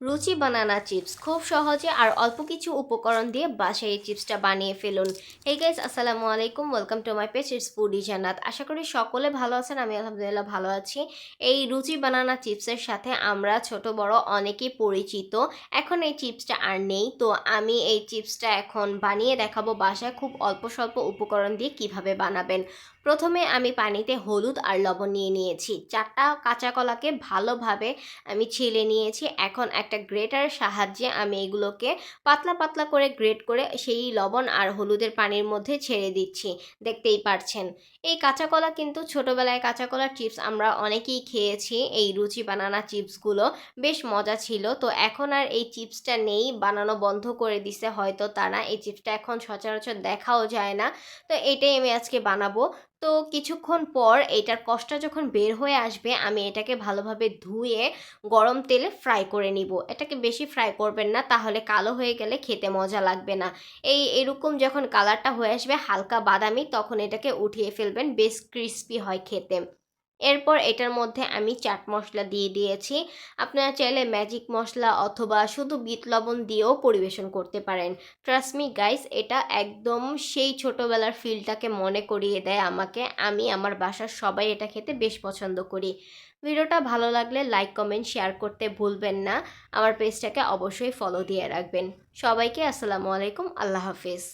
রুচি banana chips খুব সহজে আর অল্প কিছু উপকরণ দিয়ে বাসায় এই চিপসটা বানিয়ে ফেলুন। হেই গাইস, আসসালামু আলাইকুম, welcome to my page, it's foodie জান্নাত। আশা করি সকলে ভালো আছেন, আমি আলহামদুলিল্লাহ ভালো আছি। এই রুচি বানানা চিপসের সাথে আমরা ছোট বড় অনেকেই পরিচিত। এখন এই চিপসটা আর নেই, তো আমি এই চিপসটা এখন বানিয়ে দেখাবো বাসায় খুব অল্প স্বল্প উপকরণ দিয়ে কিভাবে বানাবেন। প্রথমে আমি পানিতে হলুদ আর লবণ নিয়ে নিয়েছি। 4টা কাঁচা কলাকে ভালোভাবে আমি ছিলে নিয়েছি। এখন একটা গ্রেটারের সাহায্যে আমি এগুলোকে পাতলা পাতলা করে গ্রেট করে সেই লবণ আর হলুদের পানির মধ্যে ছেড়ে দিচ্ছি। দেখতেই পারছেন, এই কাঁচা কলা কিন্তু ছোটোবেলায় কাঁচা কলার চিপস আমরা অনেকেই খেয়েছি। এই রুচি বানানা চিপসগুলো বেশ মজা ছিল। তো এখন আর এই চিপসটা নেই, বানানো বন্ধ করে দিছে হয়তো তারা। এই চিপসটা এখন সচরাচর দেখাও যায় না। তো এটাই আমি আজকে বানাবো। তো কিছুক্ষণ পর এটার কষটা যখন বের হয়ে আসবে, আমি এটাকে ভালোভাবে ধুয়ে গরম তেলে ফ্রাই করে নিব। এটাকে বেশি ফ্রাই করবেন না, তাহলে কালো হয়ে গেলে খেতে মজা লাগবে না। এরকম যখন কালারটা হয়ে আসবে হালকা বাদামি, তখন এটাকে উঠিয়ে ফেলবেন, বেশ ক্রিস্পি হয় খেতে। এরপর এটার মধ্যে আমি চাট মশলা দিয়ে দিয়েছি। আপনারা চাইলে ম্যাজিক মশলা অথবা শুধু বিট লবণ দিয়েও পরিবেশন করতে পারেন। ট্রাস্ট মি গাইস, এটা একদম সেই ছোটোবেলার ফিলটাকে মনে করিয়ে দেয় আমাকে। আমি আমার বাসার সবাই এটা খেতে বেশ পছন্দ করি। ভিডিওটা ভালো লাগলে লাইক কমেন্ট শেয়ার করতে ভুলবেন না। আমার পেজটাকে অবশ্যই ফলো দিয়ে রাখবেন। সবাইকে আসসালামু আলাইকুম, আল্লাহ হাফিজ।